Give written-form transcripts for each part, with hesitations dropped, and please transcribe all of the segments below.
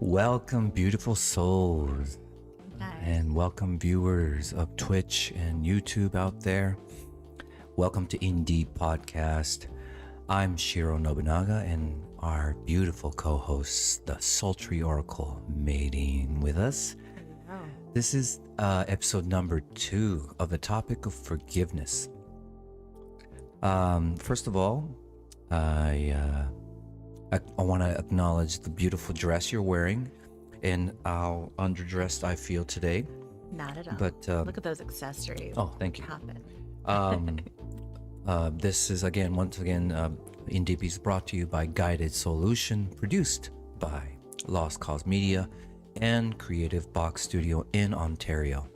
Welcome, beautiful souls, Nice. and welcome, viewers of Twitch and YouTube out there. Welcome to Indie Podcast. I'm Shiro Nobunaga, and our beautiful co-hosts, the sultry oracle, Mehreen, with us. Oh. This is episode number 2 of the topic of forgiveness. First of all, I want to acknowledge the beautiful dress you're wearing and how underdressed I feel today. Not at all. But look at those accessories. oh, thank you. Pop it. This is once again, Indie is brought to you by Guided Soul-ution, produced by Lost Cause Media and Creative Box Studio in Ontario.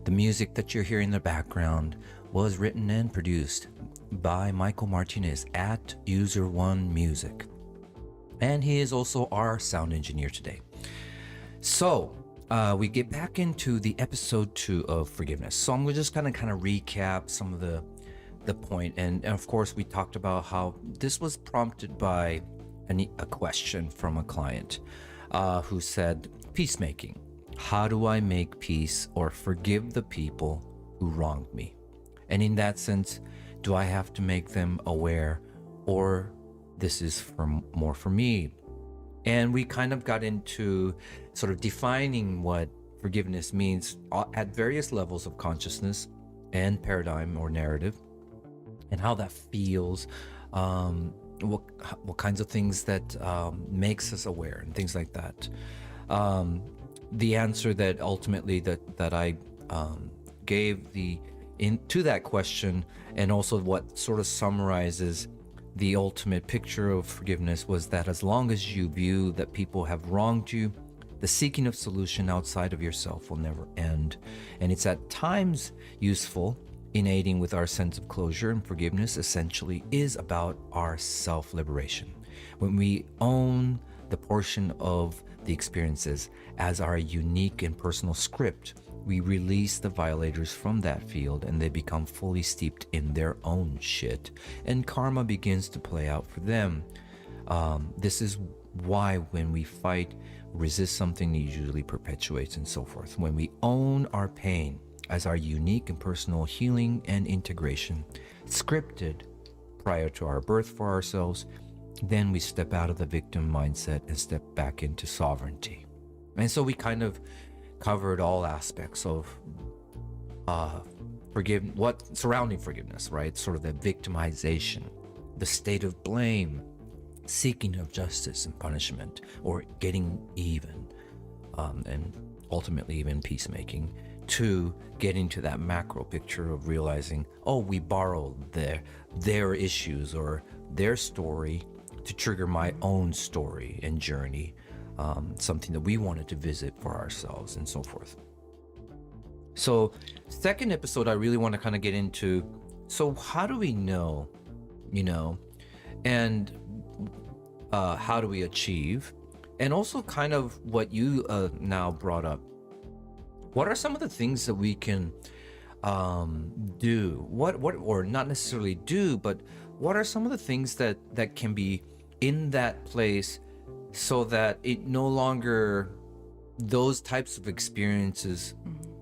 The music that you're hearing in the background was written and produced by Michael Martinez at User1 Music. And he is also our sound engineer today. So we get back into the episode 2 of forgiveness. So I'm just gonna kind of recap some of the point. And of course, we talked about how this was prompted by a question from a client who said, peacemaking. How do I make peace or forgive the people who wronged me? And in that sense, do I have to make them aware, or this is more for me? And we kind of got into sort of defining what forgiveness means at various levels of consciousness and paradigm or narrative, and how that feels, what kinds of things that makes us aware and things like that. The answer that ultimately that I gave to that question, and also what sort of summarizes the ultimate picture of forgiveness, was that as long as you view that people have wronged you, the seeking of solution outside of yourself will never end. And it's at times useful in aiding with our sense of closure, and forgiveness essentially is about our self-liberation. When we own the portion of the experiences as our unique and personal script, we release the violators from that field, and they become fully steeped in their own shit, and karma begins to play out for them. This is why when we fight, resist something, it usually perpetuates and so forth. When we own our pain as our unique and personal healing and integration, scripted prior to our birth for ourselves, then we step out of the victim mindset and step back into sovereignty. And so we kind of covered all aspects of what surrounding forgiveness, right? Sort of the victimization, the state of blame, seeking of justice and punishment, or getting even, and ultimately even peacemaking, to getting to that macro picture of realizing, oh, we borrowed their issues or their story to trigger my own story and journey, something that we wanted to visit for ourselves and so forth. So second episode, I really want to kind of get into, so how do we know, and how do we achieve? And also kind of what you now brought up. What are some of the things that we can do? What or not necessarily do, but what are some of the things that can be in that place so that it no longer, those types of experiences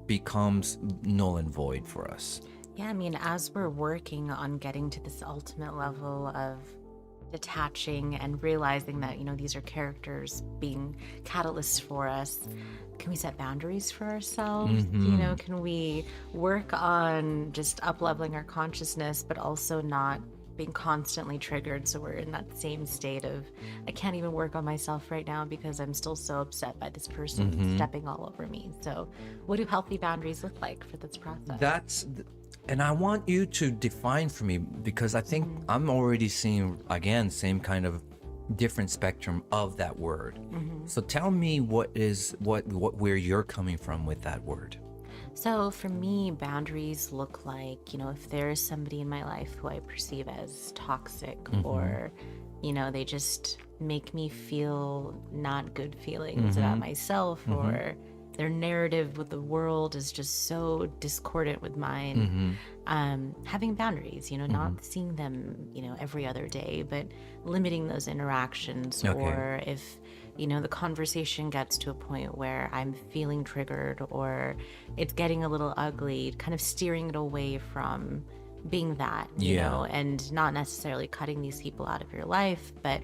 becomes null and void for us? Yeah, I mean, as we're working on getting to this ultimate level of detaching and realizing that, these are characters being catalysts for us, can we set boundaries for ourselves? Can we work on just up-leveling our consciousness, but also not being constantly triggered, so we're in that same state of, I can't even work on myself right now because I'm still so upset by this person stepping all over me. So what do healthy boundaries look like for this process? And I want you to define for me, because I think I'm already seeing, again, same kind of different spectrum of that word. So tell me where you're coming from with that word. So for me, boundaries look like, if there's somebody in my life who I perceive as toxic, or, they just make me feel not good feelings about myself, or their narrative with the world is just so discordant with mine. Having boundaries, not seeing them, every other day, but limiting those interactions. Okay. Or if, the conversation gets to a point where I'm feeling triggered or it's getting a little ugly, kind of steering it away from being that, you know, and not necessarily cutting these people out of your life, but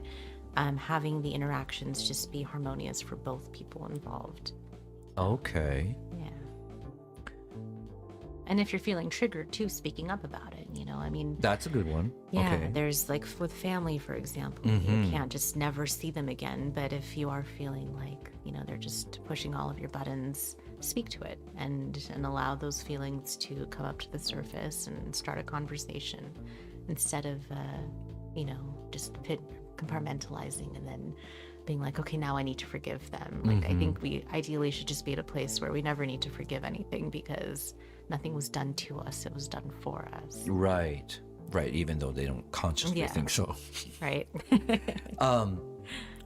having the interactions just be harmonious for both people involved. Okay. Yeah. And if you're feeling triggered too, speaking up about it, I mean, That's a good one. yeah, Okay. there's like with family, for example, you can't just never see them again. But if you are feeling like, they're just pushing all of your buttons, speak to it and allow those feelings to come up to the surface and start a conversation instead of, just compartmentalizing and then being like, okay, now I need to forgive them. Like, I think we ideally should just be at a place where we never need to forgive anything because nothing was done to us, it was done for us. Right. Even though they don't consciously think so. Right.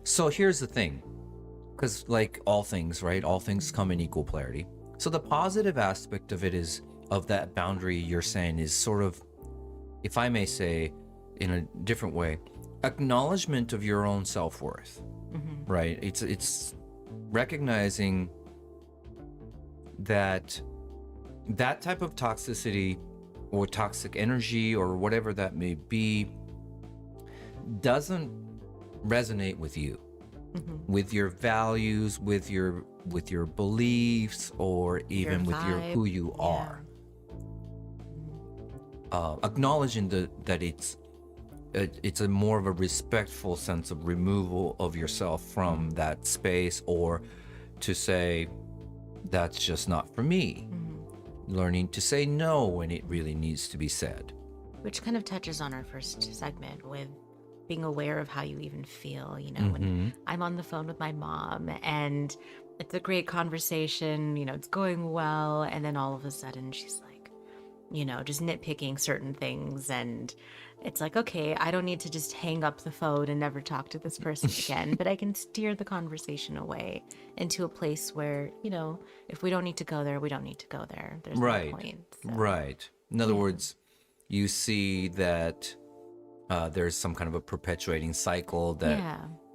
So here's the thing, because like all things, right? All things come in equal polarity. So the positive aspect of it is, of that boundary you're saying, is sort of, if I may say in a different way, acknowledgement of your own self-worth, right? It's recognizing that type of toxicity or toxic energy or whatever that may be doesn't resonate with you, with your values, with your beliefs, or even with your who you are. Acknowledging that it's a more of a respectful sense of removal of yourself from that space, or to say that's just not for me. Learning to say no when it really needs to be said. Which kind of touches on our first segment with being aware of how you even feel, when I'm on the phone with my mom and it's a great conversation, it's going well, and then all of a sudden she's like, just nitpicking certain things, and it's like, okay, I don't need to just hang up the phone and never talk to this person again, but I can steer the conversation away into a place where, if we don't need to go there, we don't need to go there. There's no point. So. Right. In other words, you see that there's some kind of a perpetuating cycle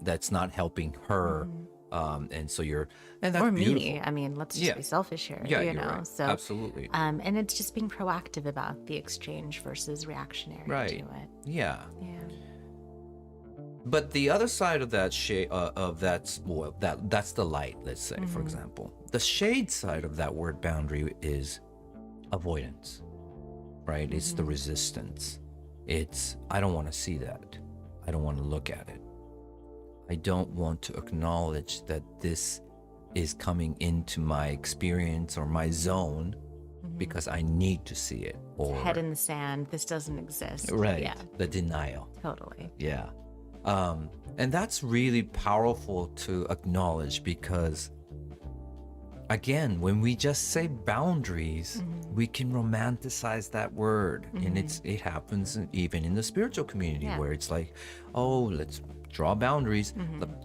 that's not helping her. And so and that's or beautiful. me. I mean, let's just be selfish here. Yeah, you you're know. right. So absolutely. And it's just being proactive about the exchange versus reactionary to it. Yeah. Yeah. But the other side of that shade that's the light. Let's say, for example, the shade side of that word boundary is avoidance. Right. It's the resistance. It's I don't want to see that. I don't want to look at it. I don't want to acknowledge that this is coming into my experience or my zone because I need to see it. Or head in the sand. This doesn't exist. Right. Yeah. The denial. Totally. Yeah. And that's really powerful to acknowledge because, again, when we just say boundaries, we can romanticize that word. And it happens even in the spiritual community where it's like, oh, let's draw boundaries.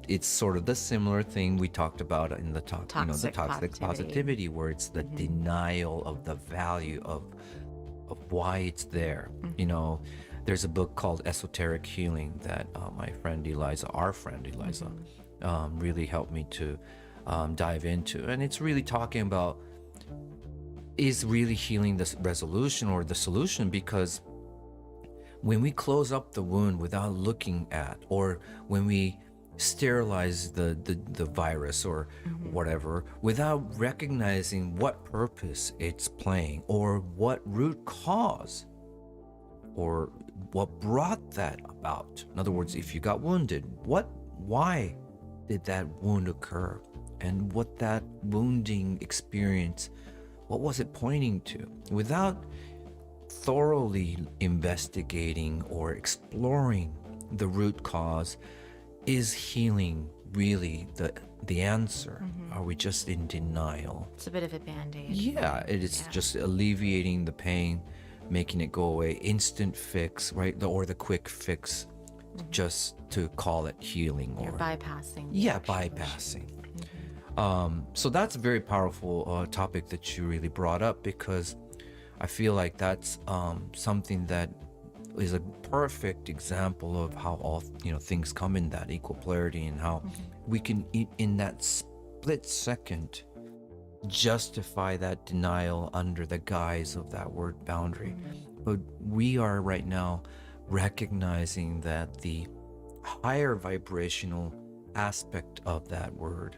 It's sort of the similar thing we talked about in the toxic positivity, where it's the denial of the value of why it's there. There's a book called Esoteric Healing that our friend Eliza really helped me to dive into, and it's really talking about is really healing the resolution or the solution, because when we close up the wound without looking at, or when we sterilize the virus or whatever without recognizing what purpose it's playing or what root cause or what brought that about. In other words, if you got wounded, why did that wound occur? And what that wounding experience, what was it pointing to? Without thoroughly investigating or exploring the root cause, is healing really the answer? Are we just in denial? It's a bit of a band-aid. Yeah, it is just alleviating the pain, making it go away, instant fix, right? Or the quick fix, just to call it healing. You're bypassing. Yeah, bypassing. So that's a very powerful topic that you really brought up, because I feel like that's something that is a perfect example of how all things come in that equal polarity, and how we can in that split second justify that denial under the guise of that word boundary. But we are right now recognizing that the higher vibrational aspect of that word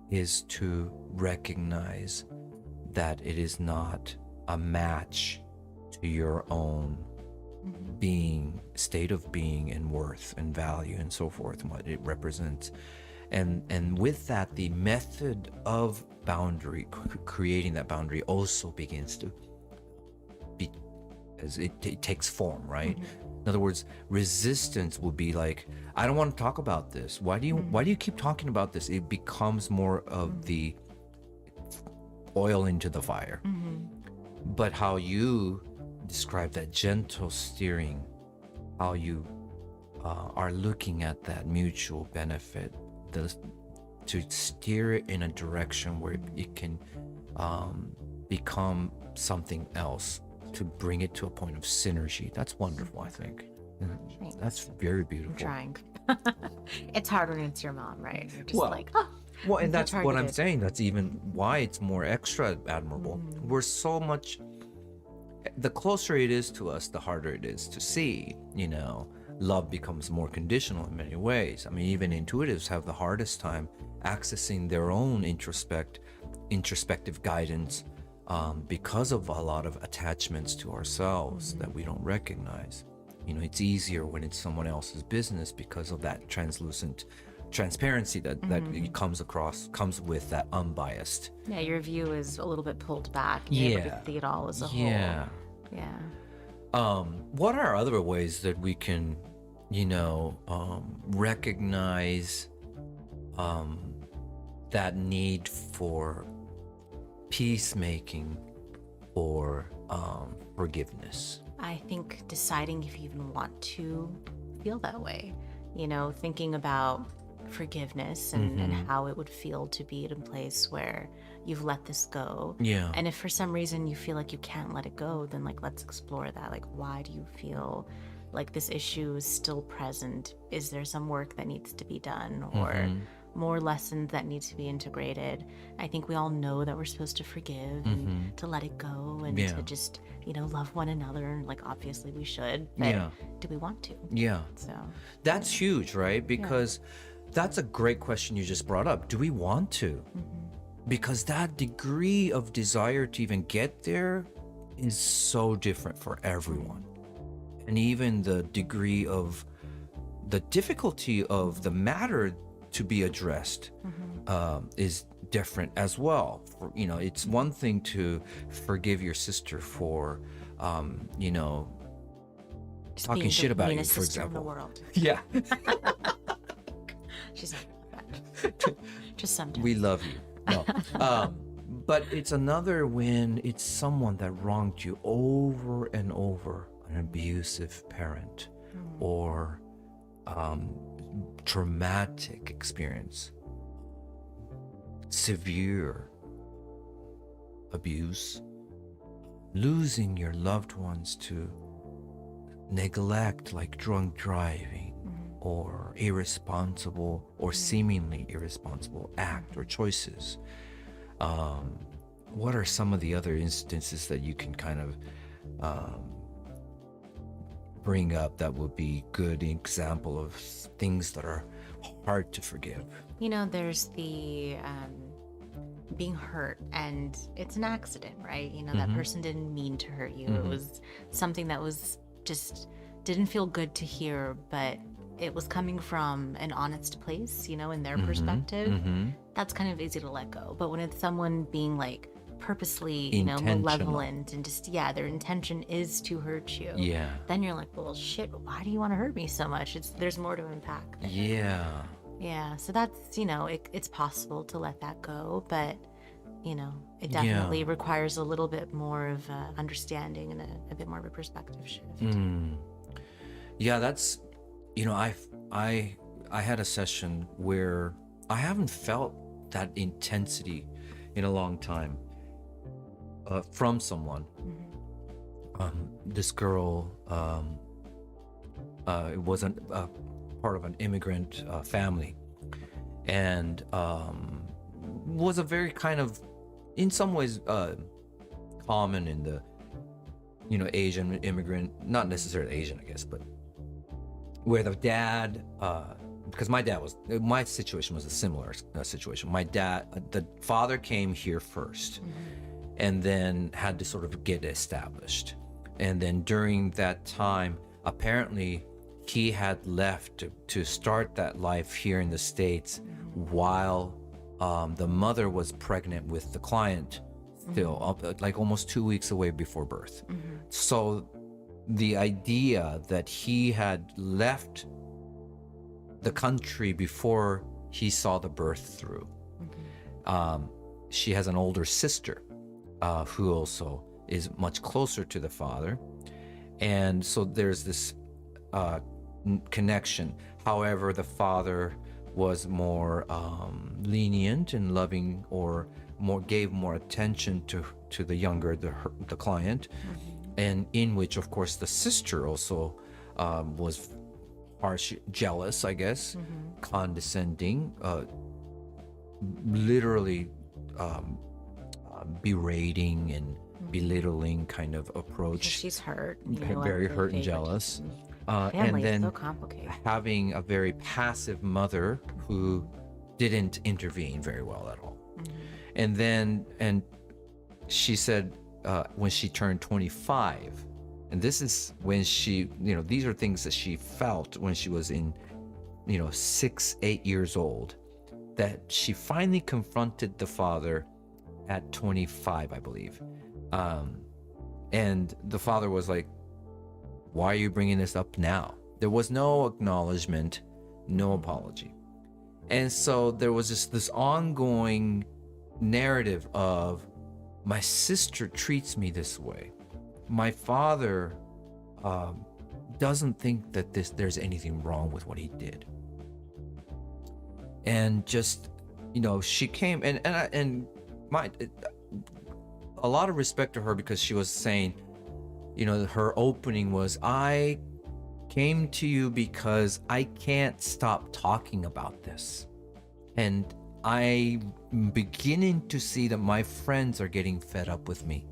is to recognize that it is not a match to your own being, state of being, and worth and value and so forth, and what it represents. And with that, the method of boundary, creating that boundary, also begins to be, as it takes form, right? In other words, resistance will be like, I don't want to talk about this. Why do you keep talking about this? It becomes more of the oil into the fire. But how you describe that gentle steering, how you are looking at that mutual benefit, to steer it in a direction where it can become something else, to bring it to a point of synergy. That's wonderful, I think. That's very beautiful. I'm trying. It's hard when it's your mom, right? You're just well, and that's what I'm saying. That's even why it's more extra admirable. We're so much, the closer it is to us, the harder it is to see. Love becomes more conditional in many ways. I mean, even intuitives have the hardest time accessing their own introspective guidance, because of a lot of attachments to ourselves that we don't recognize. It's easier when it's someone else's business because of that translucent transparency that it comes with that unbiased. Yeah, your view is a little bit pulled back. You're able to see it all as a whole. Yeah. What are other ways that we can, recognize that need for peacemaking or forgiveness? I think deciding if you even want to feel that way, thinking about forgiveness and how it would feel to be in a place where you've let this go. Yeah. And if for some reason you feel like you can't let it go, then let's explore that. Why do you feel like this issue is still present? Is there some work that needs to be done, or more lessons that need to be integrated? I think we all know that we're supposed to forgive and to let it go and to just, love one another. Obviously we should, but do we want to? Yeah. So that's huge, right? Because that's a great question you just brought up. Do we want to? Because that degree of desire to even get there is so different for everyone. And even the degree of the difficulty of the matter to be addressed is different as well. It's one thing to forgive your sister for, just talking shit about you, for example. In the world. Yeah. She's not like that. Just sometimes. We love you. No. But it's another when it's someone that wronged you over and over, an abusive parent or traumatic experience, severe abuse, losing your loved ones to neglect, like drunk driving or irresponsible or seemingly irresponsible act or choices. What are some of the other instances that you can kind of bring up that would be good example of things that are hard to forgive? There's the being hurt and it's an accident, right? That person didn't mean to hurt you. It was something that was just didn't feel good to hear, but it was coming from an honest place, in their perspective. That's kind of easy to let go. But when it's someone being purposely, malevolent and just, their intention is to hurt you. Yeah. Then you're like, well, shit, why do you want to hurt me so much? There's more to unpack there. Yeah. Yeah. So that's, it's possible to let that go, but, it definitely requires a little bit more of understanding and a bit more of a perspective shift. Yeah, that's, I had a session where I haven't felt that intensity in a long time from someone. This girl wasn't part of an immigrant family, and was a very kind of, in some ways, common in the, Asian immigrant, not necessarily Asian, I guess, but where the dad, because my situation was a similar situation. The father came here first, and then had to sort of get established. And then during that time, apparently he had left to start that life here in the States while the mother was pregnant with the client, still like almost 2 weeks away before birth. So the idea that he had left the country before he saw the birth through. She has an older sister who also is much closer to the father, and so there's this connection. However, the father was more lenient and loving, or gave more attention to the younger, the client, and in which, of course, the sister also was harsh, jealous, I guess, condescending, literally berating and belittling kind of approach. Because she's hurt. Very hurt and jealous. Family And then is so complicated. having a very passive mother who didn't intervene very well at all. And she said when she turned 25, and this is when she, these are things that she felt when she was in, 6-8 years old, that she finally confronted the father at 25, I believe. And the father was like, why are you bringing this up now? There was no acknowledgement, no apology. And so there was just this ongoing narrative of, my sister treats me this way. My father doesn't think that there's anything wrong with what he did. And just, she came, and a lot of respect to her, because she was saying, her opening was, I came to you because I can't stop talking about this. And I'm beginning to see that my friends are getting fed up with me.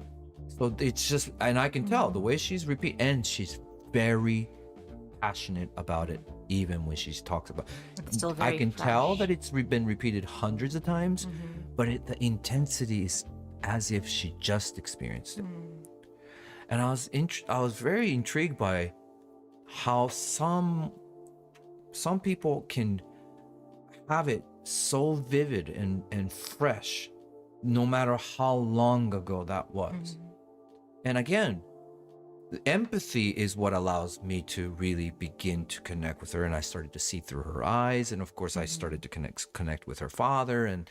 So it's just, and I can tell the way she's and she's very passionate about it, even when she talks about it. It's still very I can fresh. tell that it's been repeated hundreds of times, but the intensity is as if she just experienced it. And I was very intrigued by how some people can have it so vivid and fresh, no matter how long ago that was. And again, the empathy is what allows me to really begin to connect with her, and I started to see through her eyes, and of course I started to connect with her father, and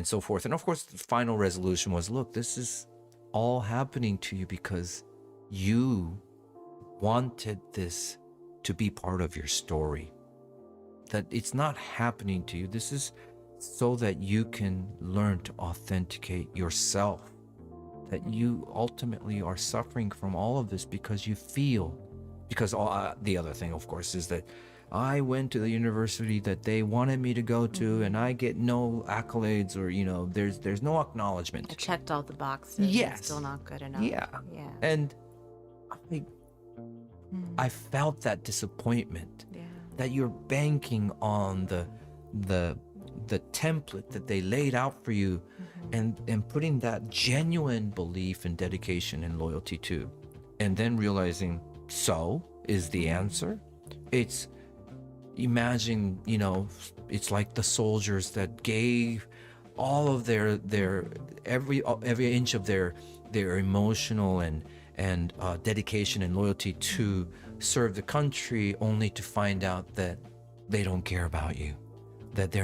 so forth. And of course the final resolution was, look, this is all happening to you because you wanted this to be part of your story. That it's not happening to you. This is so that you can learn to authenticate yourself. That you ultimately are suffering from all of this because you feel, because the other thing, of course, is that I went to the university that they wanted me to go to, and I get no accolades, or there's no acknowledgement. I checked all the boxes. Yes. It's still not good enough. Yeah. And I felt that disappointment. Yeah. That you're banking on the template that they laid out for you, and putting that genuine belief and dedication and loyalty to, and then realizing, so is the answer. It's, imagine, it's like the soldiers that gave all of their every inch of their emotional and dedication and loyalty to serve the country, only to find out that they don't care about you, that they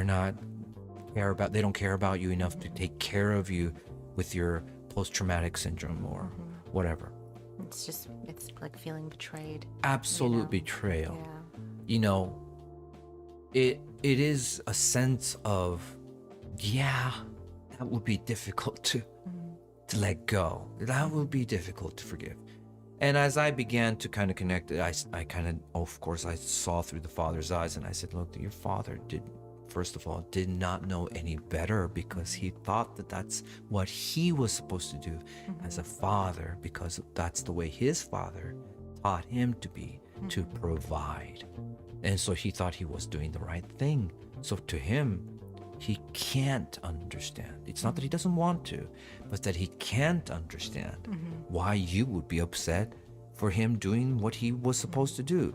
don't care about you enough to take care of you with your post-traumatic syndrome or whatever. It's like feeling betrayed. Absolute betrayal. Yeah. It is a sense of yeah, that would be difficult to let go. That would be difficult to forgive. And as I began to kind of connect it, I kind of, of course, I saw through the father's eyes, and I said, look, your father first of all, did not know any better, because he thought that that's what he was supposed to do as a father, because that's the way his father taught him to be, to provide. And so he thought he was doing the right thing. So to him, he can't understand. It's not that he doesn't want to, but that he can't understand why you would be upset for him doing what he was supposed to do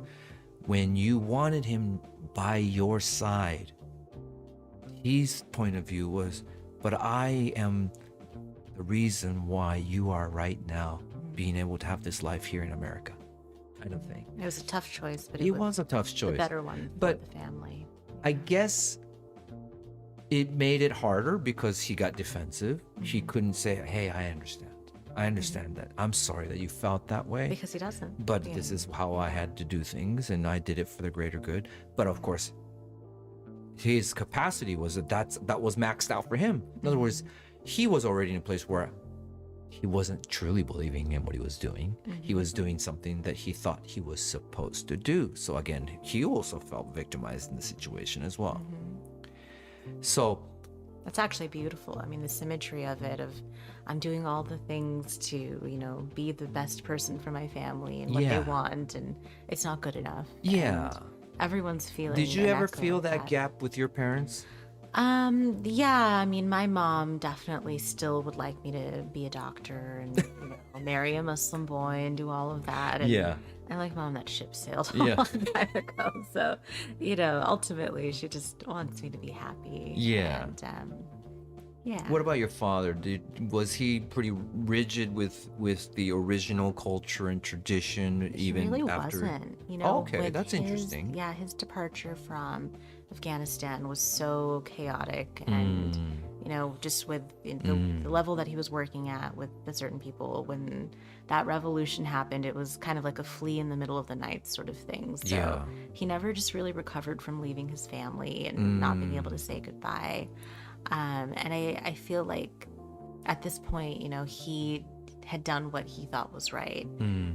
when you wanted him by your side. His point of view was, but I am the reason why you are right now being able to have this life here in America, kind of thing. It was a tough choice, but it was a tough choice. The better one for the family. I guess it made it harder because he got defensive. He couldn't say, hey, I understand that. I'm sorry that you felt that way. Because he doesn't. But this is how I had to do things, and I did it for the greater good. But of course, his capacity was that was maxed out for him. In other words, he was already in a place where he wasn't truly believing in what he was doing. He was doing something that he thought he was supposed to do. So again, he also felt victimized in the situation as well. So that's actually beautiful. I mean, the symmetry of it, of I'm doing all the things to, you know, be the best person for my family and what they want, and it's not good enough. Yeah. And everyone's feeling. Did you ever feel that gap with your parents? Yeah, I mean, my mom definitely still would like me to be a doctor and marry a Muslim boy and do all of that. And I like, Mom, that ship sailed a long time ago. So, ultimately, she just wants me to be happy. Yeah. And, What about your father? Was he pretty rigid with the original culture and tradition, even really after? Wasn't. Okay, that's interesting. Yeah, his departure from Afghanistan was so chaotic, and just with the level that he was working at with the certain people, when that revolution happened, it was kind of like a flea in the middle of the night sort of thing. So he never just really recovered from leaving his family and not being able to say goodbye. And I feel like at this point, he had done what he thought was right.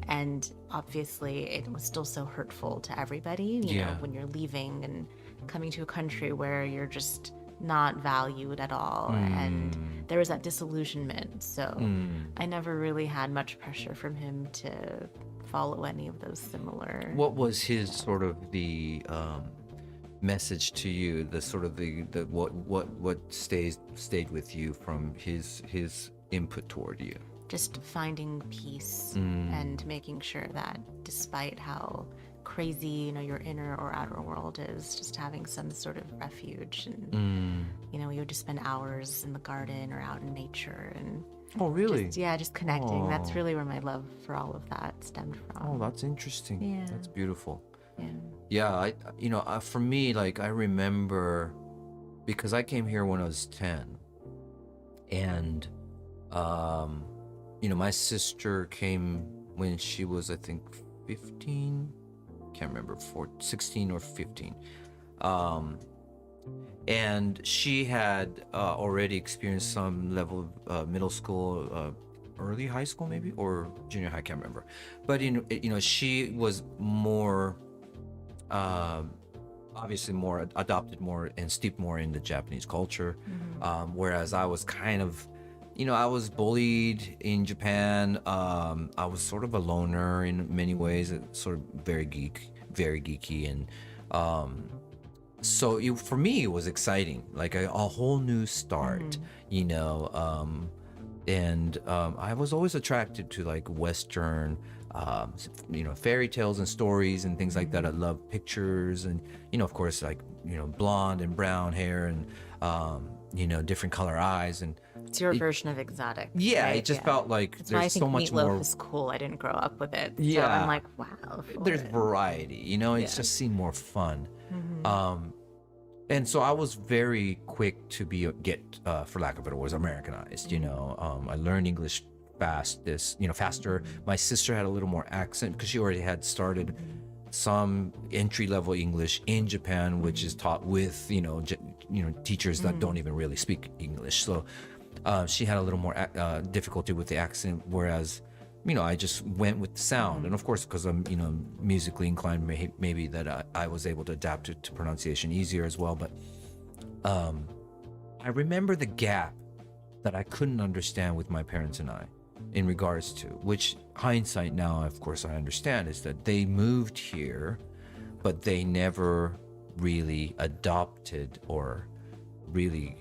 And obviously it was still so hurtful to everybody, you know, when you're leaving and coming to a country where you're just not valued at all. And there was that disillusionment. So I never really had much pressure from him to follow any of those similar. What was his sort of the message to you, the sort of the what stayed with you from his input toward you? Just finding peace and making sure that despite how crazy your inner or outer world is, just having some sort of refuge. And we would just spend hours in the garden or out in nature, and just connecting. That's really where my love for all of that stemmed from. Oh, that's interesting. That's beautiful. Yeah. For me, like, I remember, because I came here when I was 10, and my sister came when she was, I think, 15. Can't remember, 16 or 15. And she had already experienced some level of middle school, early high school maybe, or junior high, can't remember. But she was more obviously more adopted more and steeped more in the Japanese culture, whereas I was kind of, I was bullied in Japan. I was sort of a loner in many ways, sort of very geeky, and so for me it was exciting, like a whole new start, and I was always attracted to like Western fairy tales and stories and things like that. I love pictures, and of course, like blonde and brown hair, and different color eyes, and it's your version of exotic. Yeah, right? It just felt like that's there's so much more. Meatloaf is cool. I didn't grow up with it. Yeah, so I'm like, wow. There's variety. It's just seemed more fun. And so I was very quick to get, for lack of a better words, Americanized. I learned English faster. My sister had a little more accent because she already had started some entry-level English in Japan, which is taught with teachers that don't even really speak English. So she had a little more difficulty with the accent, whereas I just went with the sound. And of course, because I'm musically inclined, maybe that I was able to adapt it to pronunciation easier as well. But I remember the gap that I couldn't understand with my parents and I, in regards to, which hindsight now, of course, I understand, is that they moved here, but they never really adopted or really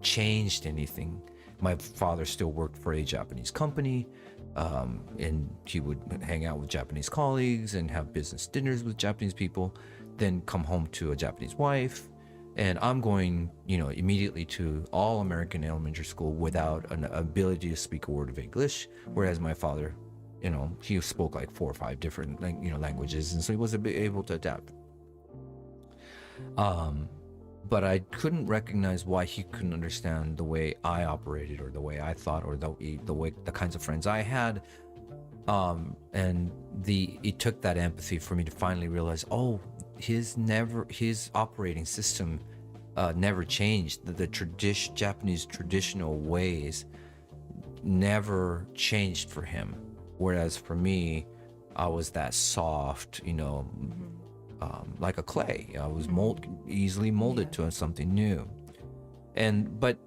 changed anything. My father still worked for a Japanese company, and he would hang out with Japanese colleagues and have business dinners with Japanese people, then come home to a Japanese wife. And I'm going, immediately to all American elementary school without an ability to speak a word of English. Whereas my father, he spoke like 4 or 5 different, languages, and so he was able to adapt. But I couldn't recognize why he couldn't understand the way I operated, or the way I thought, or the kinds of friends I had. And it took that empathy for me to finally realize, his operating system never changed. The Japanese traditional ways never changed for him, whereas for me, I was that soft, like a clay. I was easily molded to something new, but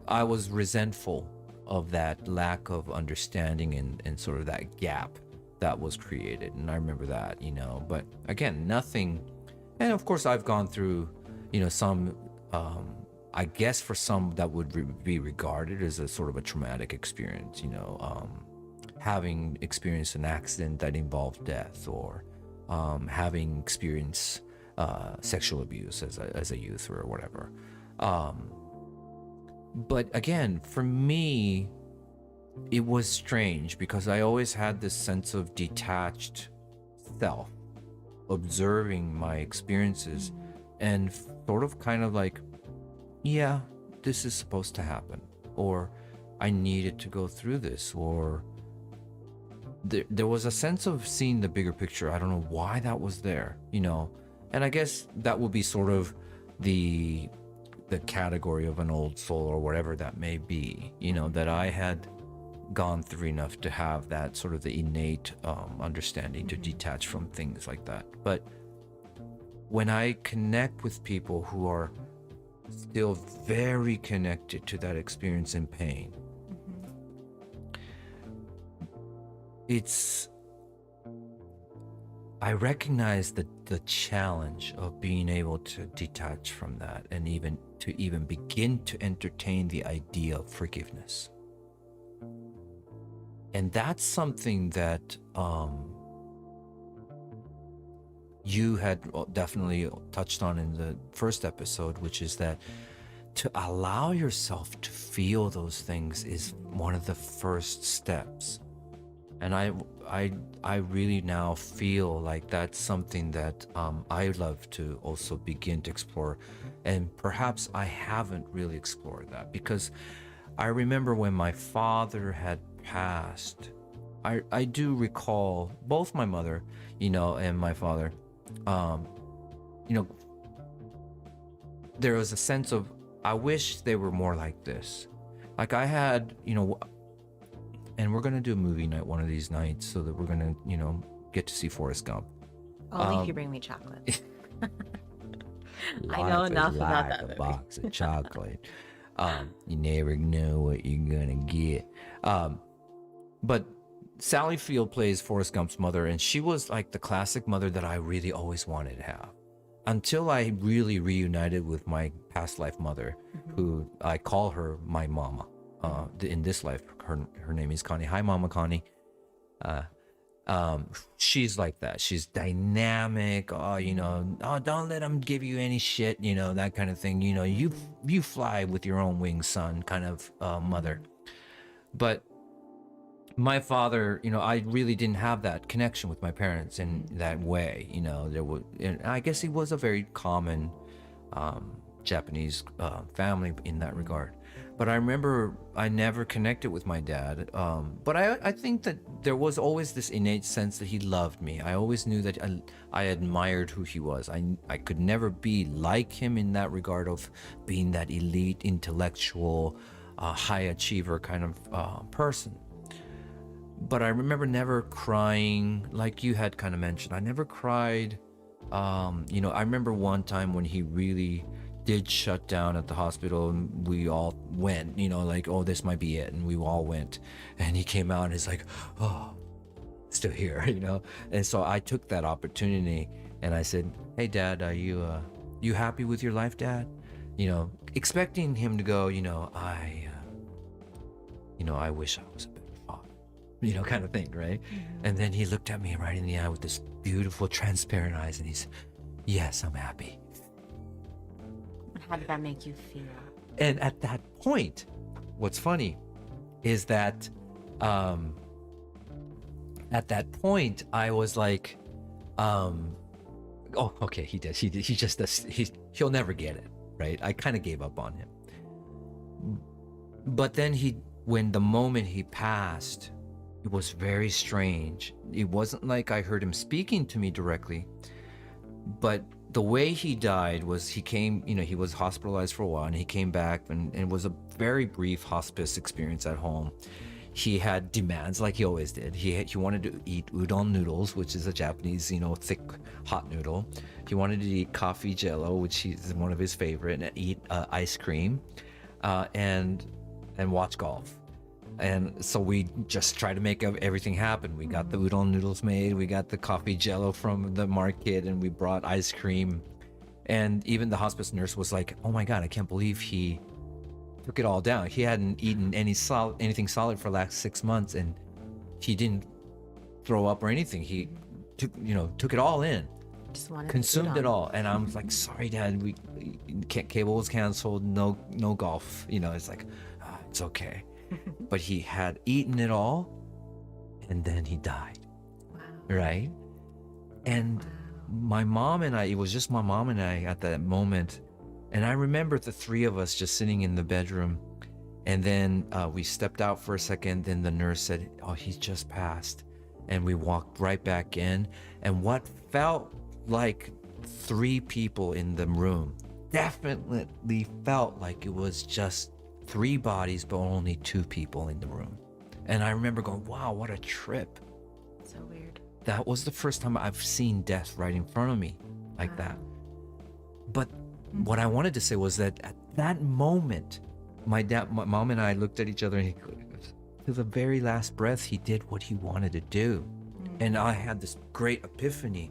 I was resentful of that lack of understanding and sort of that gap that was created. And I remember that, but again, nothing. And of course, I've gone through, some, I guess for some that would be regarded as a sort of a traumatic experience, having experienced an accident that involved death, or having experienced sexual abuse as a youth or whatever. But again, for me, it was strange because I always had this sense of detached self, observing my experiences and sort of kind of like, yeah, this is supposed to happen, or I needed to go through this, or there was a sense of seeing the bigger picture. I don't know why that was there, and I guess that would be sort of the category of an old soul, or whatever that may be, that I had gone through enough to have that sort of the innate understanding to detach from things like that. But when I connect with people who are still very connected to that experience and pain, I recognize the challenge of being able to detach from that, and even begin to entertain the idea of forgiveness. And that's something that you had definitely touched on in the first episode, which is that to allow yourself to feel those things is one of the first steps. And I really now feel like that's something that I love to also begin to explore. And perhaps I haven't really explored that, because I remember when my father had passed, I do recall both my mother, and my father, there was a sense of, I wish they were more like this. Like I had, and we're going to do a movie night one of these nights, so that we're going to, get to see Forrest Gump. Only if you bring me chocolate. I know enough about that movie. A box of chocolate. You never know what you're going to get. But Sally Field plays Forrest Gump's mother, and she was like the classic mother that I really always wanted to have. Until I really reunited with my past life mother, who I call her my mama. In this life, her name is Connie. Hi, Mama Connie. She's like that. She's dynamic. Don't let them give you any shit. That kind of thing. You fly with your own wings, son. Kind of mother. But my father, I really didn't have that connection with my parents in that way. And I guess he was a very common Japanese family in that regard. But I remember I never connected with my dad. But I think that there was always this innate sense that he loved me. I always knew that I admired who he was. I could never be like him in that regard of being that elite, intellectual, high achiever kind of person. But I remember never crying, like you had kind of mentioned. I never cried. I remember one time when he really did shut down at the hospital, and we all went, like, oh, this might be it, and we all went, and he came out and he's like, oh, still here. And so I took that opportunity and I said, hey Dad, are you happy with your life, Dad? Expecting him to go, I wish I was a better father, kind of thing, right? And then he looked at me right in the eye with this beautiful transparent eyes, and he's, yes, I'm happy. How did that make you feel? And at that point, what's funny is that at that point I was like, oh, okay, he just does, he'll never get it, right? I kind of gave up on him. But then when the moment he passed, it was very strange. It wasn't like I heard him speaking to me directly, but the way he died was he came, he was hospitalized for a while, and he came back, and it was a very brief hospice experience at home. He had demands like he always did. He wanted to eat udon noodles, which is a Japanese, thick hot noodle. He wanted to eat coffee jello, which is one of his favorite, and eat ice cream, and watch golf. And so we just try to make everything happen. We got the udon noodles made, we got the coffee jello from the market, and we brought ice cream. And even the hospice nurse was like, oh my God, I can't believe he took it all down. He hadn't eaten anything solid for the last 6 months, and he didn't throw up or anything. He took it all in, Just wanted consumed it all. And I'm like, sorry, Dad, cable was canceled, no golf. It's like, it's okay. But he had eaten it all, and then he died. Wow. Right? And my mom and I, it was just my mom and I at that moment. And I remember the three of us just sitting in the bedroom. And then we stepped out for a second. Then the nurse said, oh, he's just passed. And we walked right back in. And what felt like 3 people in the room definitely felt like it was just 3 bodies, but only 2 people in the room. And I remember going, wow, what a trip. So weird. That was the first time I've seen death right in front of me like that. But what I wanted to say was that at that moment, my mom and I looked at each other, and to the very last breath, he did what he wanted to do. And I had this great epiphany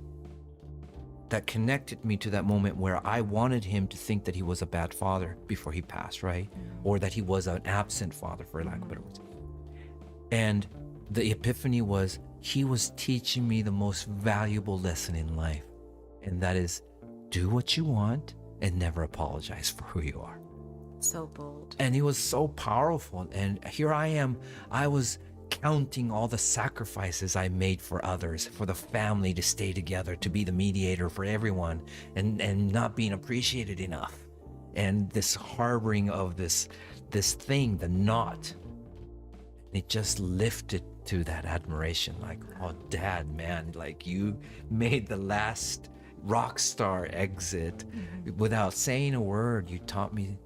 that connected me to that moment where I wanted him to think that he was a bad father before he passed, right? Or that he was an absent father, for lack of better words. And the epiphany was, he was teaching me the most valuable lesson in life. And that is, do what you want and never apologize for who you are. So bold. And it was so powerful. And here I am, I was counting all the sacrifices I made for others, for the family to stay together, to be the mediator for everyone, and not being appreciated enough. And this harboring of this thing, the knot, it just lifted to that admiration, like, oh, Dad, man, like, you made the last rock star exit without saying a word. You taught me,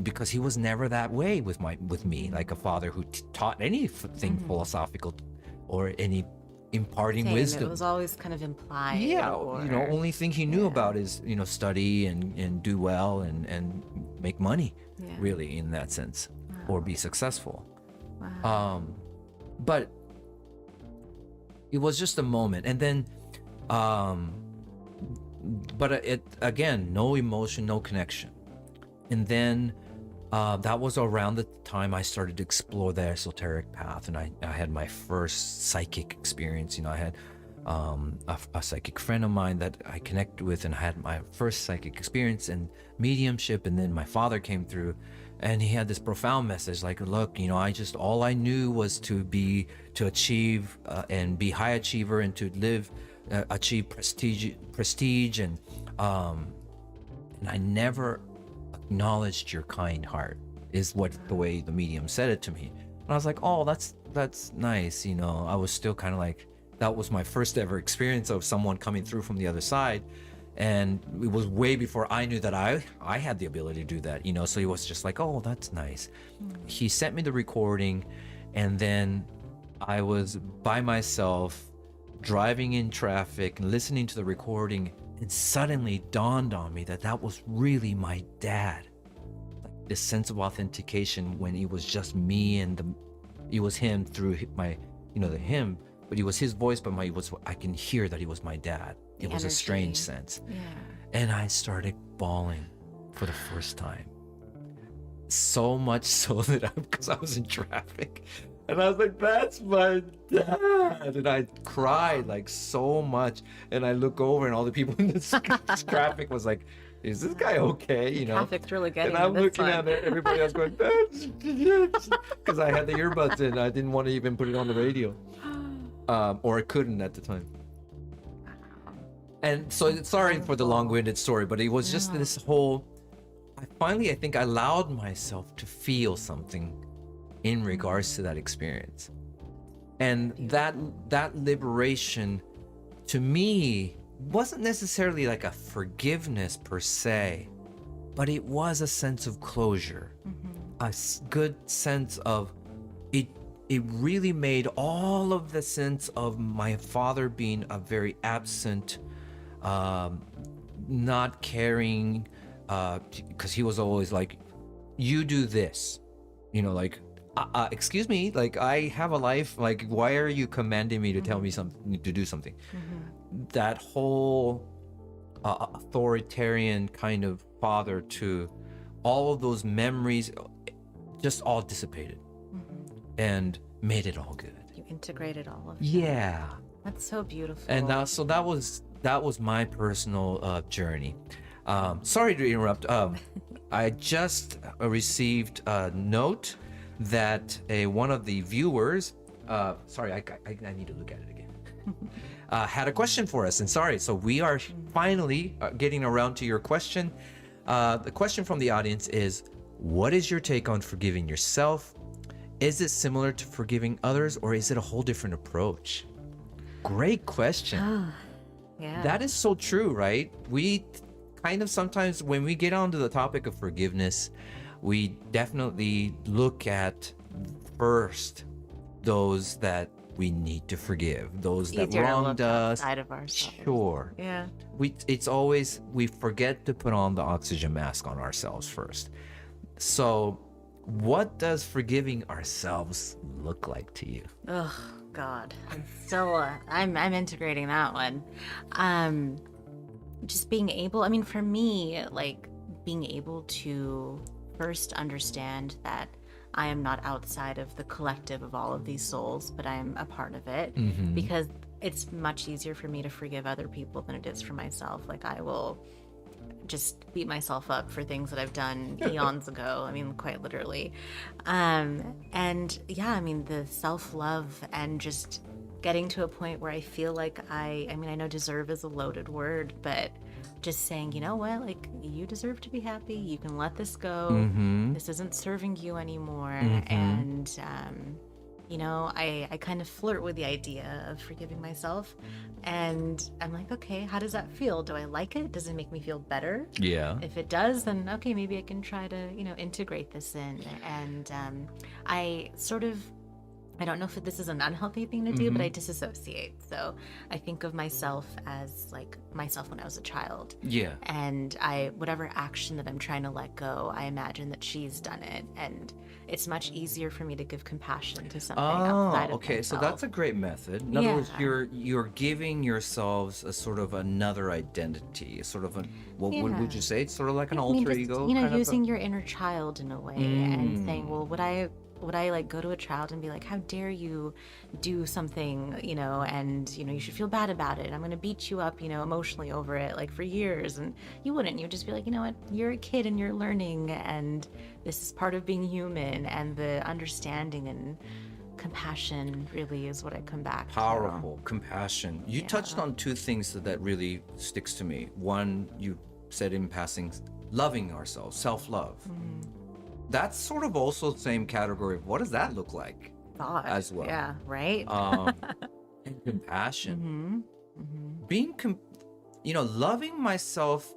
because he was never that way with me, like a father who taught anything philosophical or any imparting wisdom. It was always kind of implied. Yeah, only thing he knew about is study and do well and make money, really, in that sense, or be successful. Wow. But it was just a moment, and then but it again, no emotion, no connection. And then that was around the time I started to explore the esoteric path, and I had my first psychic experience. I had a psychic friend of mine that I connected with, and I had my first psychic experience and mediumship. And then my father came through, and he had this profound message, like, look, all I knew was to achieve and be high achiever, and to achieve prestige, and I never acknowledged your kind heart. is what the way the medium said it to me. And I was like, oh, that's nice. You know, I was still kind of like, that was my first ever experience of someone coming through from the other side. And it was way before I knew that I had the ability to do that, you know. So he was just like, oh, that's nice. He sent me the recording, and then I was by myself driving in traffic and listening to the recording, and suddenly dawned on me that that was really my dad. Like this sense of authentication when it was just me and it was him through my, you know, the him, but it was his voice, but I can hear that he was my dad. It was a strange sense. Yeah. And I started bawling for the first time. So much so that because I was in traffic. And I was like, that's my dad. And I cried like so much. And I look over and all the people in this traffic was like, is this guy okay? You know? Traffic's really getting And I'm this looking one. at everybody else going, because I had the earbuds in. I didn't want to even put it on the radio. Or I couldn't at the time. And so, sorry for the long-winded story, but it was just this whole, I think I allowed myself to feel something in regards to that experience. And that liberation, to me, wasn't necessarily like a forgiveness per se, but it was a sense of closure, a good sense of it. It really made all of the sense of my father being a very absent, not caring, because he was always like, you do this, you know, like, excuse me, like, I have a life, like, why are you commanding me to tell me something, to do something? That whole authoritarian kind of father, to all of those memories just all dissipated and made it all good. You integrated all of it. Yeah. That's so beautiful. And that was my personal journey. Sorry to interrupt. I just received a note that one of the viewers, sorry, I need to look at it again, had a question for us. And sorry, so we are finally getting around to your question. The question from the audience is, what is your take on forgiving yourself? Is it similar to forgiving others, or is it a whole different approach? Great question. Yeah. That is so true, right? We kind of sometimes, when we get onto the topic of forgiveness, we definitely look at first those that we need to forgive, those that wronged us. Outside of ourselves. Sure. Yeah. It's always, we forget to put on the oxygen mask on ourselves first. So what does forgiving ourselves look like to you? Oh God, I'm still I'm integrating that one. Just being able, I mean, for me, like being able to first understand that I am not outside of the collective of all of these souls, but I'm a part of it, because it's much easier for me to forgive other people than it is for myself. Like, I will just beat myself up for things that I've done eons ago. I mean, quite literally. And yeah, I mean, the self-love and just getting to a point where I feel like I mean, I know deserve is a loaded word, but just saying, you know what, like, you deserve to be happy. You can let this go. This isn't serving you anymore. And, you know, I kind of flirt with the idea of forgiving myself. And I'm like, okay, how does that feel? Do I like it? Does it make me feel better? Yeah. If it does, then okay, maybe I can try to, you know, integrate this in. And I sort of, I don't know if this is an unhealthy thing to do, but I disassociate. So I think of myself as like myself when I was a child. Yeah. And whatever action that I'm trying to let go, I imagine that she's done it. And it's much easier for me to give compassion to something outside of okay. myself. So that's a great method. In other words, you're giving yourselves a sort of another identity, a sort of what would you say? It's sort of like an alter ego. You know, kind using your inner child in a way and saying, well, would I like go to a child and be like, how dare you do something, you know, and, you know, you should feel bad about it. I'm going to beat you up, you know, emotionally over it, like for years. And you wouldn't. You'd just be like, you know what, you're a kid and you're learning, and this is part of being human, and the understanding and compassion really is what I come back to. Powerful compassion. You touched on two things that really sticks to me. One, you said in passing, loving ourselves, self-love. that's sort of also the same category of what does that look like God. as well. Yeah, right? And compassion. Mm-hmm. Being, loving myself,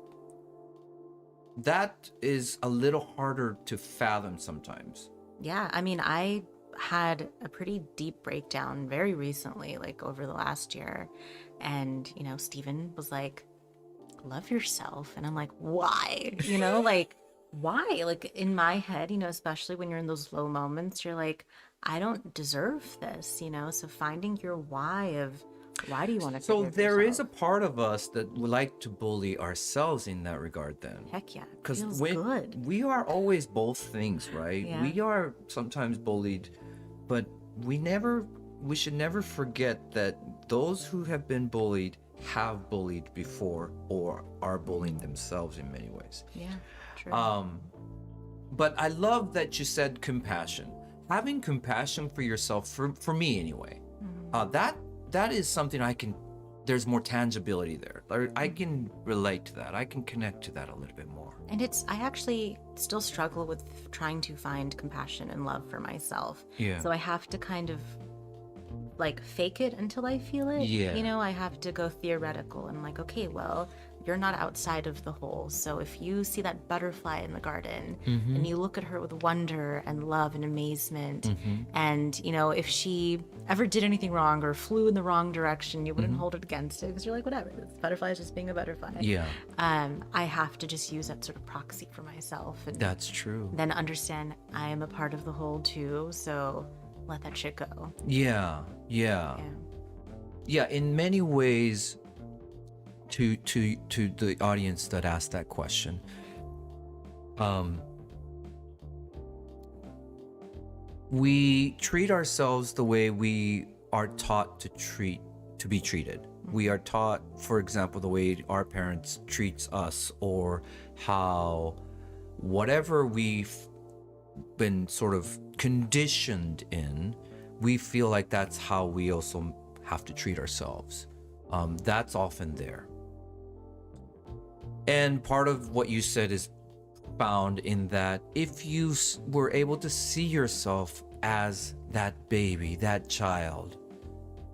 that is a little harder to fathom sometimes. Yeah, I mean, I had a pretty deep breakdown very recently, like over the last year. And, Stephen was like, love yourself. And I'm like, why? Like, why? Like in my head, especially when you're in those low moments, you're like, I don't deserve this, So finding your why of why do you want to So forgive there is a yourself? part of us that would like to bully ourselves in that regard then. Heck yeah. It Because feels good. we are always both things, right? Yeah. We are sometimes bullied, but we should never forget that those who have been bullied have bullied before or are bullying themselves in many ways. Yeah, true. But I love that you said compassion. Having compassion for yourself, for me anyway, that is something there's more tangibility there. I can relate to that. I can connect to that a little bit more. And I actually still struggle with trying to find compassion and love for myself. Yeah. So I have to kind of like fake it until I feel it. Yeah. I have to go theoretical and like, okay, well, you're not outside of the hole. So if you see that butterfly in the garden and you look at her with wonder and love and amazement, and, if she ever did anything wrong or flew in the wrong direction, you wouldn't hold it against it because you're like, whatever, this butterfly is just being a butterfly. Yeah. I have to just use that sort of proxy for myself. And That's true. then understand I am a part of the whole too. So let that shit go. Yeah. In many ways, to the audience that asked that question, we treat ourselves the way we are taught to be treated. We are taught, for example, the way our parents treats us, or how whatever we've been sort of conditioned in, we feel like that's how we also have to treat ourselves. That's often there. And part of what you said is found in that if you were able to see yourself as that baby, that child,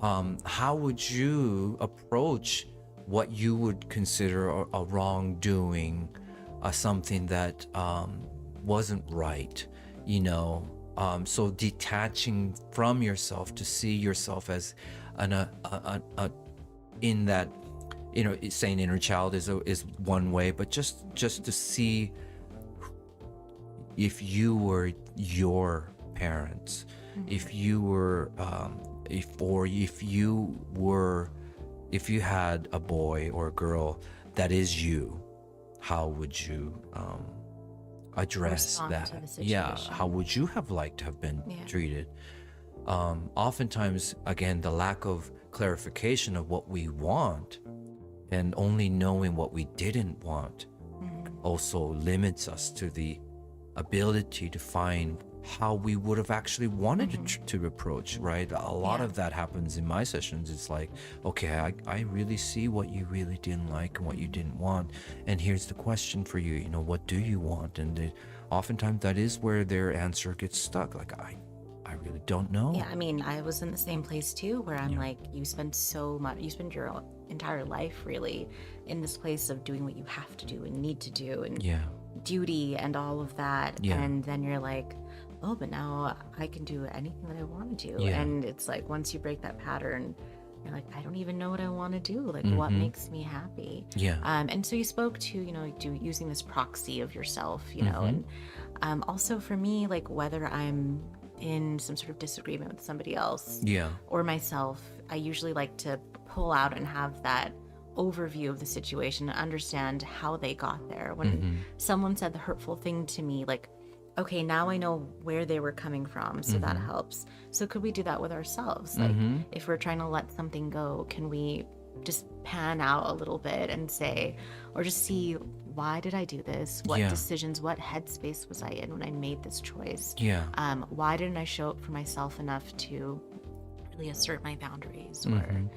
how would you approach what you would consider a wrongdoing, something that wasn't right, so detaching from yourself to see yourself as in that, saying inner child is one way, but just to see if you were your parents, if you were if you had a boy or a girl that is you, how would you address Respond that? to the Yeah, situation. how would you have liked to have been treated? Oftentimes, again, the lack of clarification of what we want and only knowing what we didn't want also limits us to the ability to find how we would have actually wanted to approach, right? A lot of that happens in my sessions. It's like, okay, I really see what you really didn't like and what you didn't want, and here's the question for you, what do you want? And oftentimes that is where their answer gets stuck, like, I really don't know. Yeah, I mean, I was in the same place too, where I'm like, you spend your entire life really in this place of doing what you have to do and need to do and duty and all of that. And then you're like, oh, but now I can do anything that I want to do. And it's like, once you break that pattern, you're like, I don't even know what I want to do. Like, what makes me happy? And so you spoke to, using this proxy of yourself, and also for me, like, whether I'm in some sort of disagreement with somebody else or myself, I usually like to pull out and have that overview of the situation and understand how they got there. When someone said the hurtful thing to me, like, okay, now I know where they were coming from, so that helps. So could we do that with ourselves? Like, if we're trying to let something go, can we just pan out a little bit and say, or just see, why did I do this? What decisions, what headspace was I in when I made this choice? Why didn't I show up for myself enough to really assert my boundaries? Or,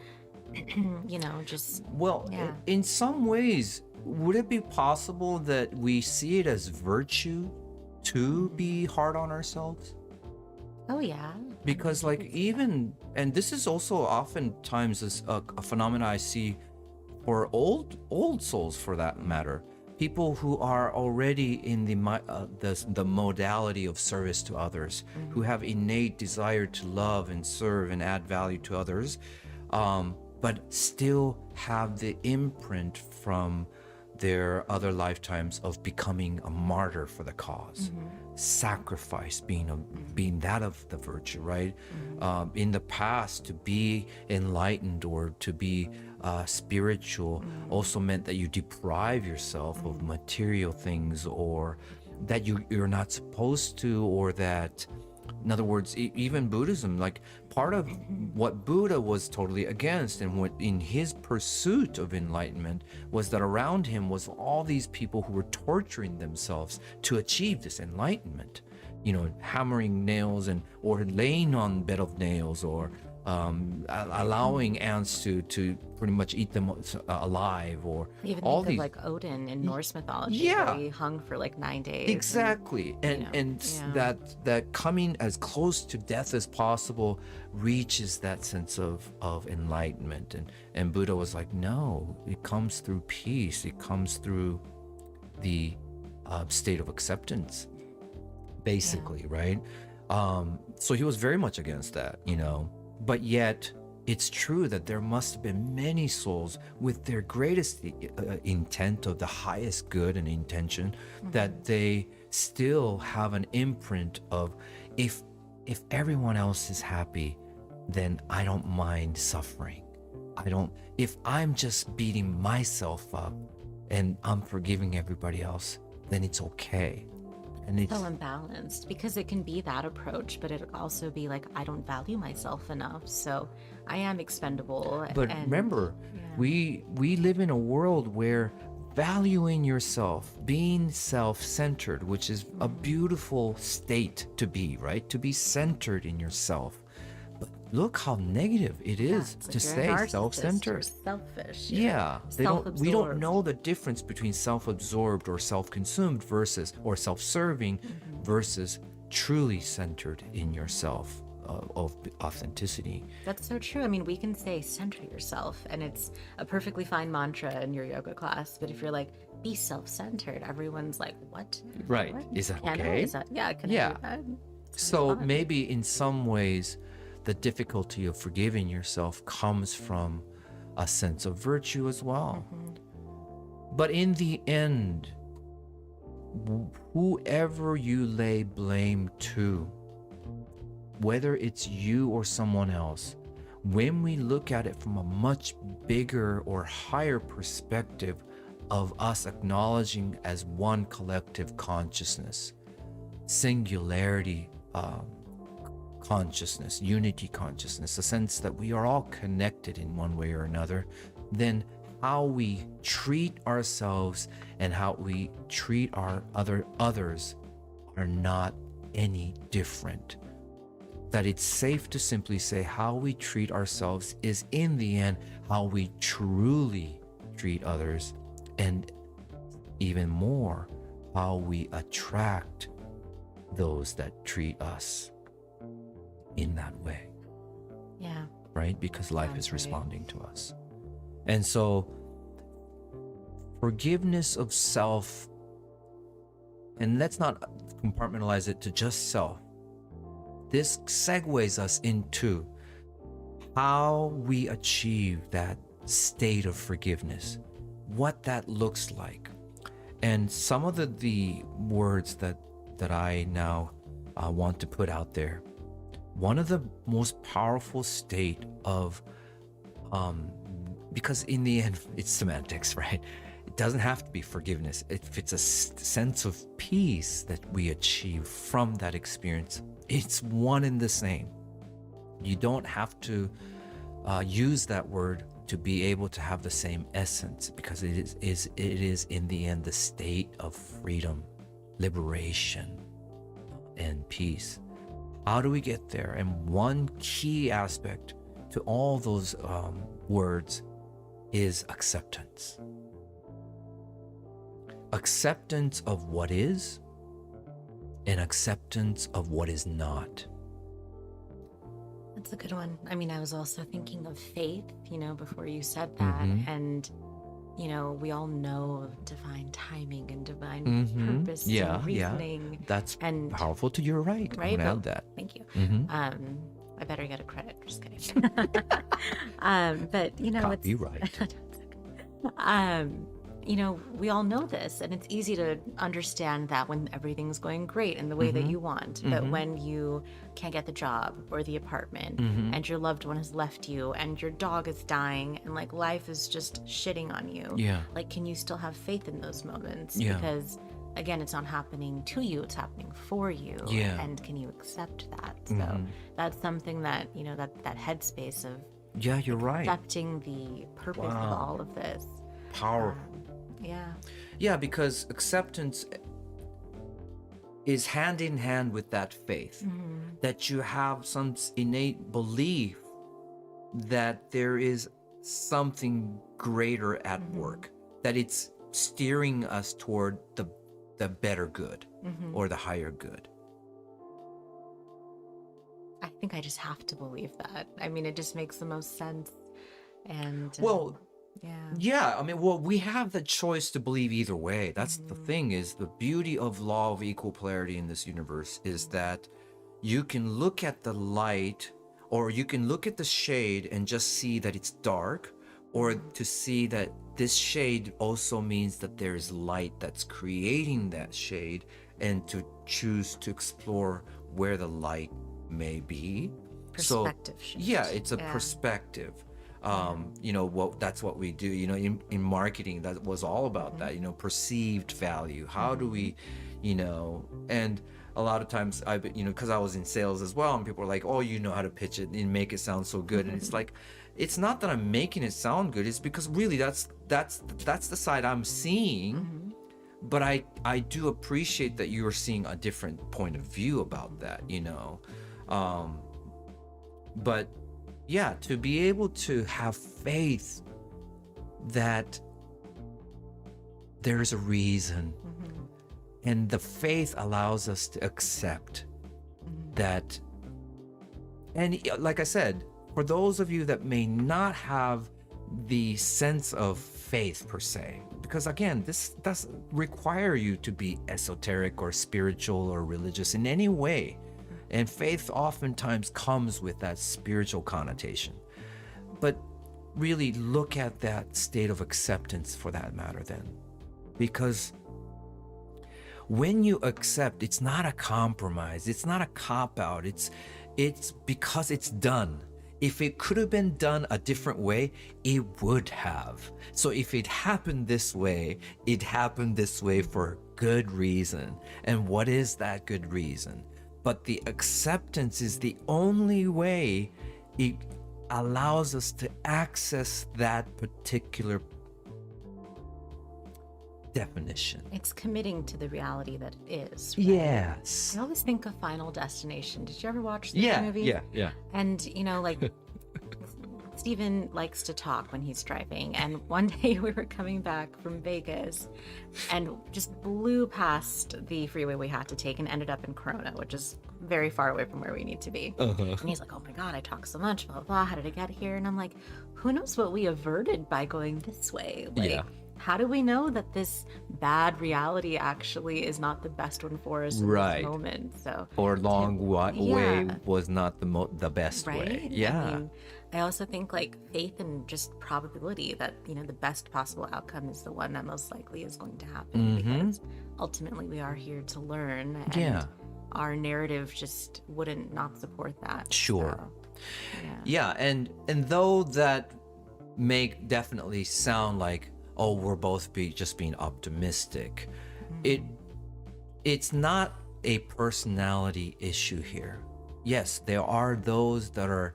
just... Well, in some ways, would it be possible that we see it as virtue to be hard on ourselves. Oh yeah. Because like even, and this is also oftentimes a phenomena I see for old souls, for that matter, people who are already in the modality of service to others, who have innate desire to love and serve and add value to others, but still have the imprint from their other lifetimes of becoming a martyr for the cause, sacrifice being that of the virtue, right? In the past, to be enlightened or to be spiritual also meant that you deprive yourself of material things, or that you're not supposed to, or that, in other words, even Buddhism, like part of what Buddha was totally against, and what in his pursuit of enlightenment, was that around him was all these people who were torturing themselves to achieve this enlightenment, hammering nails or laying on bed of nails, or allowing ants to pretty much eat them alive, or Even all think these. of like Odin in Norse mythology, Yeah. where he hung for like 9 days. Exactly, and yeah. that coming as close to death as possible reaches that sense of enlightenment, and Buddha was like, no, it comes through peace, it comes through the state of acceptance, basically, right? So he was very much against that, but yet it's true that there must have been many souls with their greatest intent of the highest good and intention, that they still have an imprint of, if everyone else is happy, then I don't mind suffering. If I'm just beating myself up and I'm forgiving everybody else, then it's okay. And it's So imbalanced, because it can be that approach, but it could also be like, I don't value myself enough, so I am expendable. But remember, we live in a world where valuing yourself, being self-centered, which is a beautiful state to be, right? To be centered in yourself. But look how negative it is it's to like say you're a narcissist, self-centered. you're selfish. Yeah, we don't self-absorbed. know the difference between self-absorbed or self-consumed versus, or self-serving, versus truly centered in yourself, of authenticity. That's so true. I mean, we can say center yourself, and it's a perfectly fine mantra in your yoga class. But if you're like, be self-centered, everyone's like, what? Right. What? Is that Can I? okay? Can I do that? So maybe in some ways, the difficulty of forgiving yourself comes from a sense of virtue as well. But in the end, whoever you lay blame to, whether it's you or someone else, when we look at it from a much bigger or higher perspective of us acknowledging as one collective consciousness, singularity consciousness, unity consciousness, a sense that we are all connected in one way or another, then how we treat ourselves and how we treat our others are not any different. That it's safe to simply say how we treat ourselves is in the end how we truly treat others, and even more, how we attract those that treat us in that way. Yeah. Right? Because life Sounds is right. responding to us. And so forgiveness of self, and let's not compartmentalize it to just self. This segues us into how we achieve that state of forgiveness, what that looks like. And some of the words that I now want to put out there. One of the most powerful state of, because in the end, it's semantics, right? It doesn't have to be forgiveness. If it's a sense of peace that we achieve from that experience, it's one and the same. You don't have to use that word to be able to have the same essence, because it is in the end the state of freedom, liberation, and peace. How do we get there? And one key aspect to all those words is acceptance. Acceptance of what is, and acceptance of what is not. That's a good one. I mean, I was also thinking of faith, before you said that. Mm-hmm. And, we all know of divine timing and divine Mm-hmm. purpose Yeah, and yeah. reasoning. That's And powerful to your right. right, I'm gonna but add that. thank you. Mm-hmm. I better get a credit. Just kidding. But it's Copyright. we all know this, and it's easy to understand that when everything's going great in the way that you want. But when you can't get the job or the apartment, and your loved one has left you, and your dog is dying, and like life is just shitting on you, Yeah. like, can you still have faith in those moments? Yeah. Because again, it's not happening to you, it's happening for you. Yeah. And can you accept that? So that's something that, that headspace of Yeah, you're right. accepting the purpose of Wow. all of this. Powerful. Yeah. Yeah, because acceptance is hand in hand with that faith, that you have some innate belief that there is something greater at work, that it's steering us toward the better good or the higher good. I think I just have to believe that. I mean, it just makes the most sense. And Well, yeah. yeah, I mean, well, we have the choice to believe either way. That's the thing, is the beauty of law of equal polarity in this universe is that you can look at the light, or you can look at the shade and just see that it's dark, or to see that this shade also means that there is light that's creating that shade, and to choose to explore where the light may be. Perspective So, shift. yeah, it's a perspective. That's what we do, in marketing. That was all about that, perceived value. How do we, and a lot of times because I was in sales as well, and people are like, oh, you know how to pitch it and make it sound so good. And it's like, it's not that I'm making it sound good, it's because really that's the side I'm seeing. But I do appreciate that you are seeing a different point of view about that, but yeah, to be able to have faith that there's a reason, and the faith allows us to accept that. And like I said, for those of you that may not have the sense of faith per se, because again, this doesn't require you to be esoteric or spiritual or religious in any way. And faith oftentimes comes with that spiritual connotation. But really look at that state of acceptance for that matter then. Because when you accept, it's not a compromise, it's not a cop-out, it's because it's done. If it could have been done a different way, it would have. So if it happened this way, it happened this way for good reason. And what is that good reason? But the acceptance is the only way it allows us to access that particular definition. It's committing to the reality that it is. Right? Yes. I always think of Final Destination. Did you ever watch this movie? Yeah. And, like, Steven likes to talk when he's driving. And one day we were coming back from Vegas and just blew past the freeway we had to take and ended up in Corona, which is very far away from where we need to be. And he's like, oh my God, I talk so much, blah, blah, blah. How did I get here? And I'm like, who knows what we averted by going this way? Like, how do we know that this bad reality actually is not the best one for us in this moment? So, or long way was not the best way. Yeah. I mean, I also think like faith and just probability that, the best possible outcome is the one that most likely is going to happen, because ultimately we are here to learn, and our narrative just wouldn't not support that. Sure. So, and though that may definitely sound like, oh, we're both just being optimistic, it's not a personality issue here. Yes, there are those that are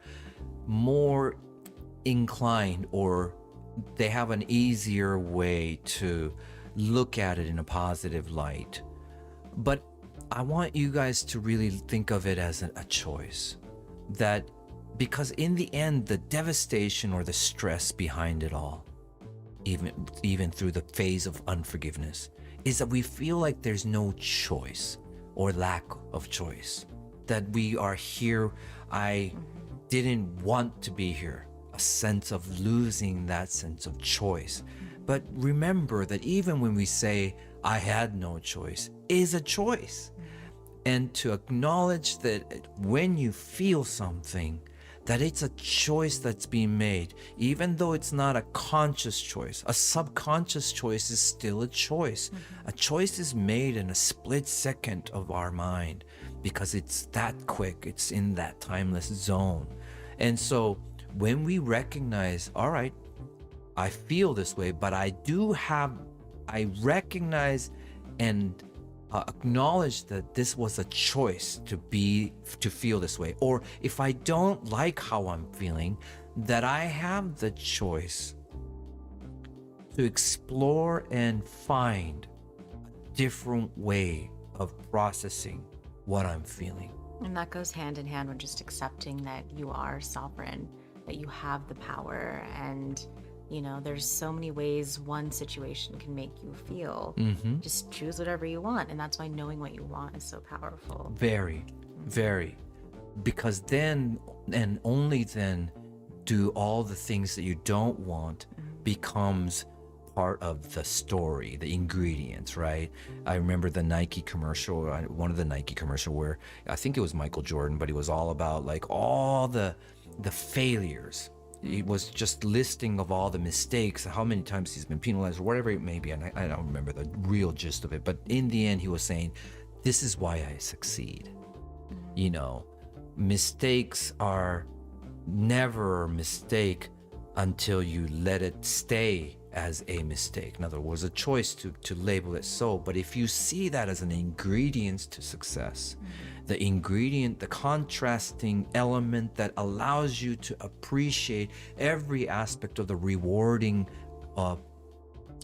more inclined, or they have an easier way to look at it in a positive light. But I want you guys to really think of it as a choice. That because in the end, the devastation or the stress behind it all, even through the phase of unforgiveness, is that we feel like there's no choice. or lack of choice. That we are here, I didn't want to be here, a sense of losing that sense of choice. But remember that even when we say, I had no choice, is a choice. And to acknowledge that when you feel something, that it's a choice that's being made, even though it's not a conscious choice. A subconscious choice is still a choice. A choice is made in a split second of our mind because it's that quick, it's in that timeless zone. And so when we recognize, all right, I feel this way, but I recognize and acknowledge that this was a choice to feel this way. Or if I don't like how I'm feeling, that I have the choice to explore and find a different way of processing what I'm feeling. And that goes hand in hand with just accepting that you are sovereign, that you have the power, and there's so many ways one situation can make you feel. Just choose whatever you want. And that's why knowing what you want is so powerful. Very, very. Because then, and only then, do all the things that you don't want becomes part of the story, the ingredients, right? I remember the Nike commercial, one of the Nike commercial where I think it was Michael Jordan, but it was all about like all the failures. It was just listing of all the mistakes, how many times he's been penalized or whatever it may be. And I don't remember the real gist of it, but in the end he was saying, this is why I succeed. Mistakes are never a mistake until you let it stay as a mistake. In other words, a choice to label it so. But if you see that as an ingredient to success, the contrasting element that allows you to appreciate every aspect of the rewarding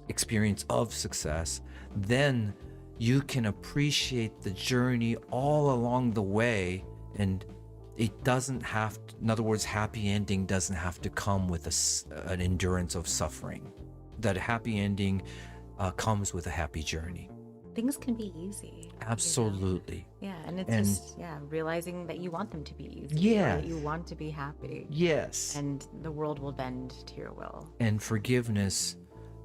experience of success, then you can appreciate the journey all along the way. And it doesn't have to, in other words, happy ending doesn't have to come with an endurance of suffering. That happy ending comes with a happy journey. Things can be easy. Absolutely. Yeah, and it's just realizing that you want them to be easy. Yeah. That you want to be happy. Yes. And the world will bend to your will. And forgiveness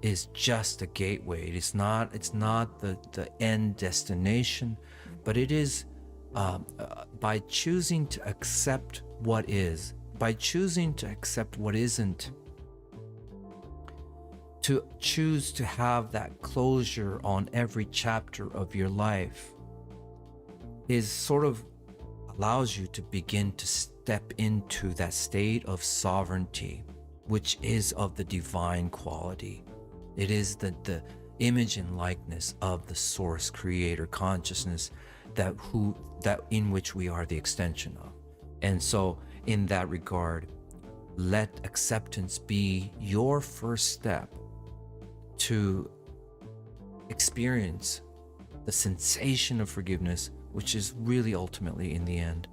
is just a gateway. It's not the end destination, but it is by choosing to accept what is, by choosing to accept what isn't, to choose to have that closure on every chapter of your life is sort of allows you to begin to step into that state of sovereignty, which is of the divine quality. It is the image and likeness of the source creator consciousness that in which we are the extension of. And so in that regard, let acceptance be your first step to experience the sensation of forgiveness, which is really ultimately in the end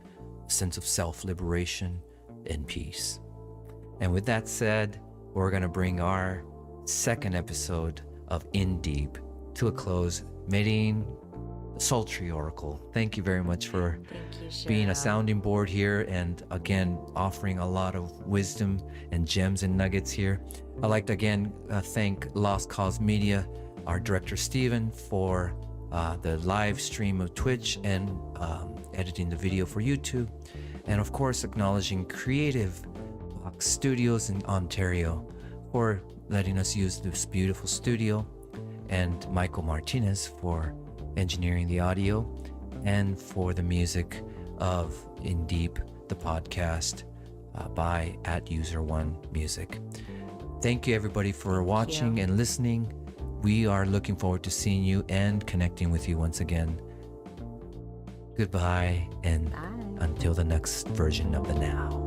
a sense of self-liberation and peace. And with that said, we're going to bring our second episode of In Deep to a close. Mehreen, the Sultry Oracle, thank you very much for being a sounding board here and again offering a lot of wisdom and gems and nuggets here. I'd like to again thank Lost Cause Media, our director Steven, for the live stream of Twitch and editing the video for YouTube, and of course acknowledging Creative Box Studios in Ontario for letting us use this beautiful studio, and Michael Martinez for engineering the audio, and for the music of In Deep, the podcast by @user1music. Thank you everybody for watching and listening. We are looking forward to seeing you and connecting with you once again. Goodbye, and until the next version of the Now.